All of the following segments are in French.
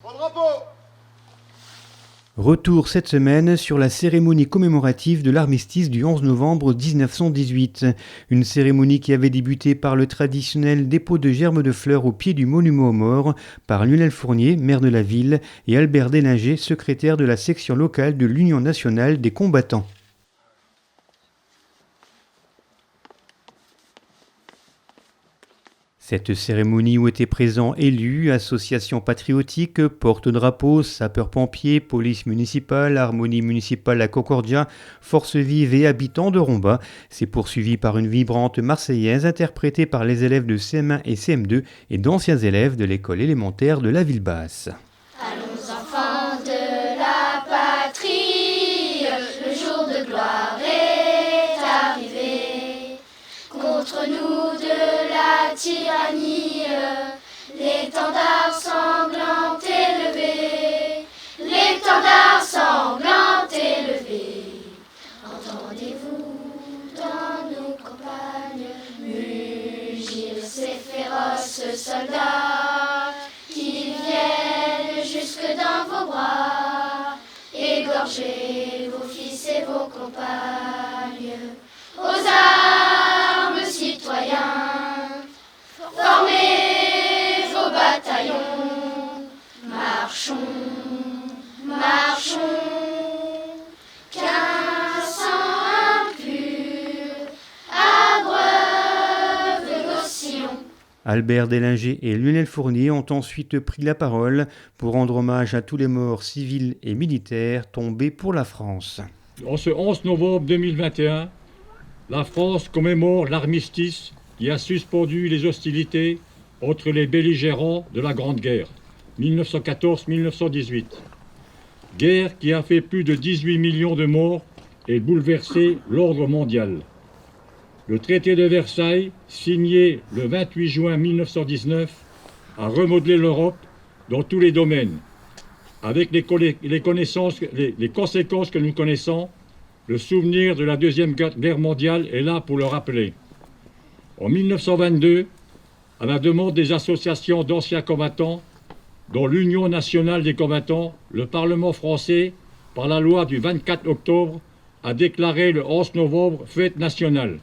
Au drapeau! Retour cette semaine sur la cérémonie commémorative de l'armistice du 11 novembre 1918. Une cérémonie qui avait débuté par le traditionnel dépôt de germes de fleurs au pied du monument aux morts par Lionel Fournier, maire de la ville, et Albert Délinger, secrétaire de la section locale de l'Union nationale des combattants. Cette cérémonie où étaient présents élus, associations patriotiques, porte-drapeaux, sapeurs-pompiers, police municipale, harmonie municipale à Concordia, forces vives et habitants de Romba, s'est poursuivie par une vibrante marseillaise interprétée par les élèves de CM1 et CM2 et d'anciens élèves de l'école élémentaire de la ville basse. Allons enfants de la patrie, le jour de gloire est arrivé. Contre nous de la tyrannie, l'étendard sanglant élevé, l'étendard sanglant élevé. Entendez-vous dans nos campagnes mugir ces féroces soldats qui viennent jusque dans vos bras, égorger vos fils et vos compagnes. Aux armes, citoyens, formez vos bataillons, marchons, marchons, qu'un sang impur abreuve nos sillons. Albert Délinger et Lionel Fournier ont ensuite pris la parole pour rendre hommage à tous les morts civils et militaires tombés pour la France. En ce 11 novembre 2021, la France commémore l'armistice qui a suspendu les hostilités entre les belligérants de la Grande Guerre, 1914-1918. Guerre qui a fait plus de 18 millions de morts et bouleversé l'ordre mondial. Le traité de Versailles, signé le 28 juin 1919, a remodelé l'Europe dans tous les domaines. Avec les conséquences que nous connaissons, le souvenir de la Deuxième Guerre mondiale est là pour le rappeler. En 1922, à la demande des associations d'anciens combattants, dont l'Union nationale des combattants, le Parlement français, par la loi du 24 octobre, a déclaré le 11 novembre fête nationale.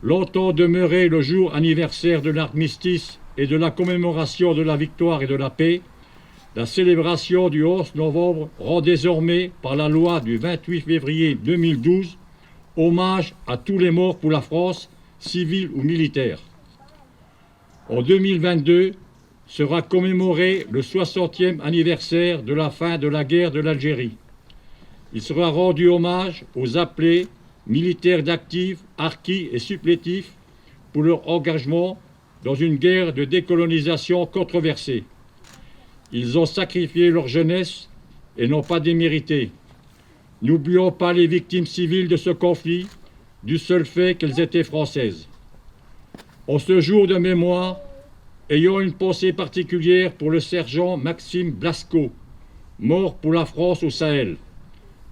Longtemps demeuré le jour anniversaire de l'armistice et de la commémoration de la victoire et de la paix, la célébration du 11 novembre rend désormais, par la loi du 28 février 2012, hommage à tous les morts pour la France, civils ou militaires. En 2022 sera commémoré le 60e anniversaire de la fin de la guerre de l'Algérie. Il sera rendu hommage aux appelés militaires d'actifs, harkis et supplétifs pour leur engagement dans une guerre de décolonisation controversée. Ils ont sacrifié leur jeunesse et n'ont pas démérité. N'oublions pas les victimes civiles de ce conflit, du seul fait qu'elles étaient françaises. En ce jour de mémoire, ayons une pensée particulière pour le sergent Maxime Blasco, mort pour la France au Sahel,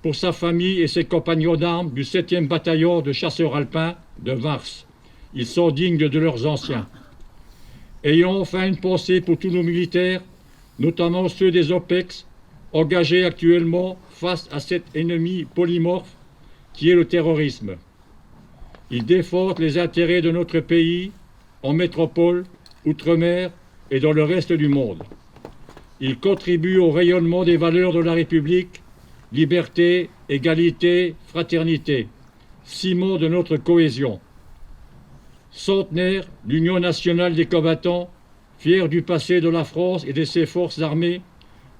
pour sa famille et ses compagnons d'armes du 7e bataillon de chasseurs alpins de Vars. Ils sont dignes de leurs anciens. Ayons enfin une pensée pour tous nos militaires, notamment ceux des OPEX, engagés actuellement face à cet ennemi polymorphe qui est le terrorisme. Ils défendent les intérêts de notre pays, en métropole, outre-mer et dans le reste du monde. Ils contribuent au rayonnement des valeurs de la République, liberté, égalité, fraternité, ciment de notre cohésion. Centenaire, l'Union nationale des combattants, fière du passé de la France et de ses forces armées,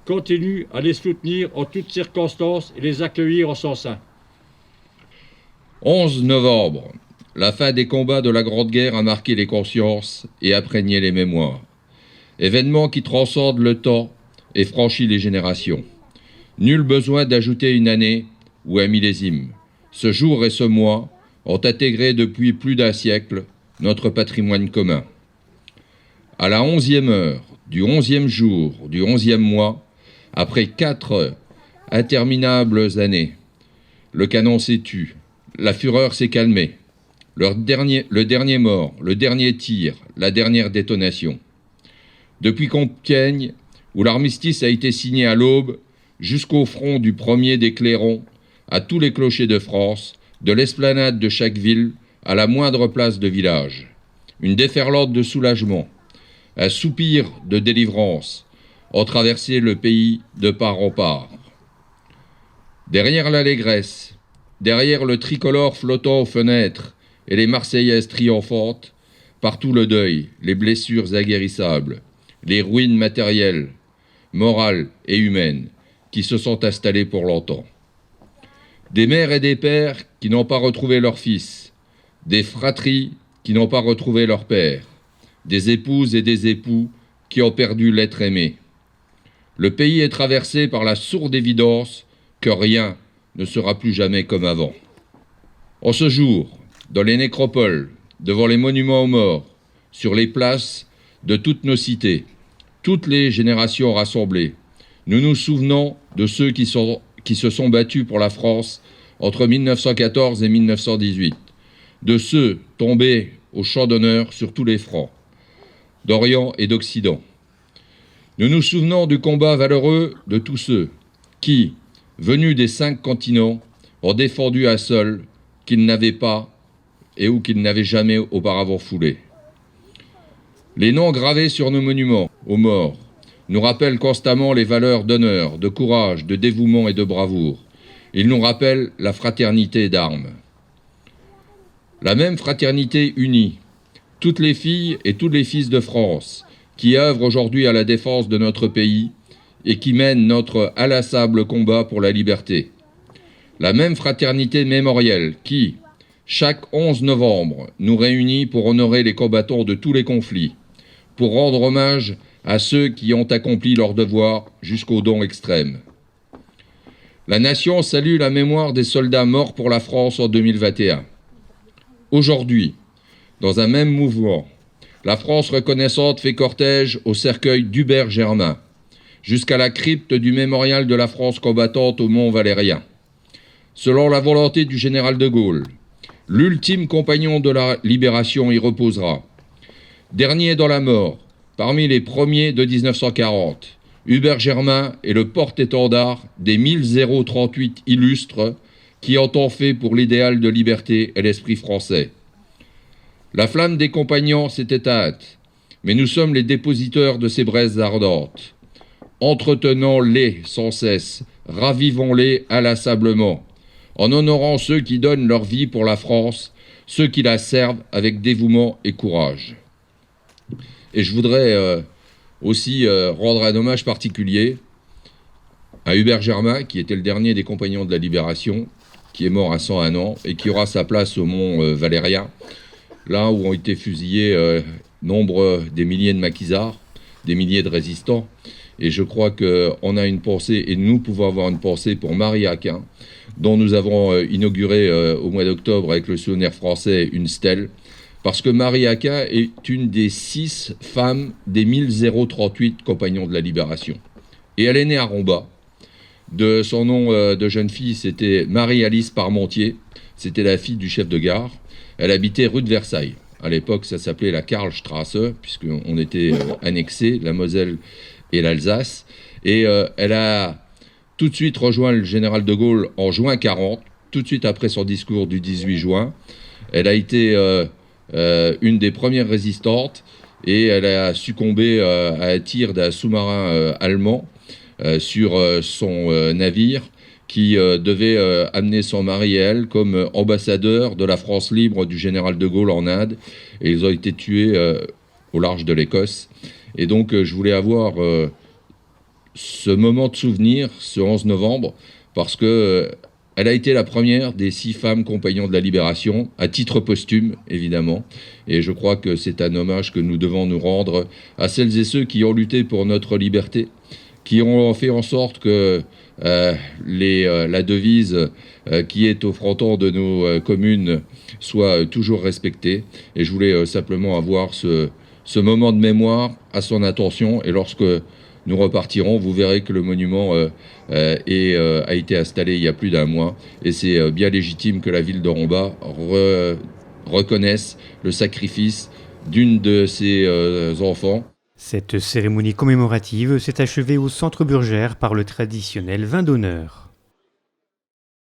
continue à les soutenir en toutes circonstances et les accueillir en son sein. 11 novembre. La fin des combats de la Grande Guerre a marqué les consciences et imprégné les mémoires. Événement qui transcende le temps et franchit les générations. Nul besoin d'ajouter une année ou un millésime. Ce jour et ce mois ont intégré depuis plus d'un siècle notre patrimoine commun. À la 11e heure, du 11e jour, du 11e mois, après 4 interminables années, le canon s'est tu, la fureur s'est calmée, le dernier mort, le dernier tir, la dernière détonation. Depuis Compiègne, où l'armistice a été signé à l'aube, jusqu'au front du premier des clairons, à tous les clochers de France, de l'esplanade de chaque ville à la moindre place de village. Une déferlante de soulagement, un soupir de délivrance ont traversé le pays de part en part. Derrière l'allégresse, derrière le tricolore flottant aux fenêtres et les Marseillaises triomphantes, partout le deuil, les blessures aguerrissables, les ruines matérielles, morales et humaines qui se sont installées pour longtemps. Des mères et des pères qui n'ont pas retrouvé leur fils, des fratries qui n'ont pas retrouvé leur père, des épouses et des époux qui ont perdu l'être aimé. Le pays est traversé par la sourde évidence que rien ne sera plus jamais comme avant. En ce jour, dans les nécropoles, devant les monuments aux morts, sur les places de toutes nos cités, toutes les générations rassemblées, nous nous souvenons de ceux qui se sont battus pour la France entre 1914 et 1918, de ceux tombés au champ d'honneur sur tous les fronts, d'Orient et d'Occident. Nous nous souvenons du combat valeureux de tous ceux qui, venus des 5 continents, ont défendu un sol qu'ils n'avaient pas et ou qu'ils n'avaient jamais auparavant foulé. Les noms gravés sur nos monuments aux morts nous rappellent constamment les valeurs d'honneur, de courage, de dévouement et de bravoure. Ils nous rappellent la fraternité d'armes. La même fraternité unie, toutes les filles et tous les fils de France qui œuvrent aujourd'hui à la défense de notre pays et qui mènent notre inlassable combat pour la liberté. La même fraternité mémorielle qui, chaque 11 novembre, nous réunit pour honorer les combattants de tous les conflits, pour rendre hommage à ceux qui ont accompli leur devoir jusqu'au don extrême. La nation salue la mémoire des soldats morts pour la France en 2021. Aujourd'hui, dans un même mouvement, la France reconnaissante fait cortège au cercueil d'Hubert Germain, jusqu'à la crypte du mémorial de la France combattante au Mont Valérien. Selon la volonté du général de Gaulle, l'ultime compagnon de la libération y reposera. Dernier dans la mort, parmi les premiers de 1940, Hubert Germain est le porte-étendard des 1038 illustres qui ont tant fait pour l'idéal de liberté et l'esprit français. La flamme des compagnons s'est éteinte, mais nous sommes les dépositeurs de ces braises ardentes. Entretenons-les sans cesse, ravivons-les inlassablement, en honorant ceux qui donnent leur vie pour la France, ceux qui la servent avec dévouement et courage. Et je voudrais aussi rendre un hommage particulier à Hubert Germain, qui était le dernier des compagnons de la Libération, qui est mort à 101 ans et qui aura sa place au Mont Valérien, là où ont été fusillés nombre des milliers de maquisards, des milliers de résistants. Et je crois qu'on a une pensée, et nous pouvons avoir une pensée pour Marie Aquin, dont nous avons inauguré au mois d'octobre avec le Souvenir français une stèle, parce que Marie Aquin est une des 6 femmes des 1038 compagnons de la Libération. Et elle est née à Romba. De son nom de jeune fille, c'était Marie-Alice Parmentier. C'était la fille du chef de gare. Elle habitait rue de Versailles. À l'époque, ça s'appelait la Karlstrasse, puisqu'on était annexés, la Moselle et l'Alsace. Et elle a tout de suite rejoint le général de Gaulle en juin 40, tout de suite après son discours du 18 juin. Elle a été une des premières résistantes et elle a succombé à un tir d'un sous-marin allemand sur son navire qui devait amener son mari et elle comme ambassadeurs de la France libre du général de Gaulle en Inde. Et ils ont été tués au large de l'Écosse. Et donc je voulais avoir ce moment de souvenir, ce 11 novembre, parce que elle a été la première des 6 femmes compagnons de la Libération, à titre posthume, évidemment. Et je crois que c'est un hommage que nous devons nous rendre à celles et ceux qui ont lutté pour notre liberté, qui ont fait en sorte que la devise qui est au fronton de nos communes soit toujours respectée. Et je voulais simplement avoir ce moment de mémoire à son attention. Et lorsque nous repartirons, vous verrez que le monument a été installé il y a plus d'un mois. Et c'est bien légitime que la ville de Romba reconnaisse le sacrifice d'une de ses enfants. Cette cérémonie commémorative s'est achevée au centre Burgère par le traditionnel vin d'honneur.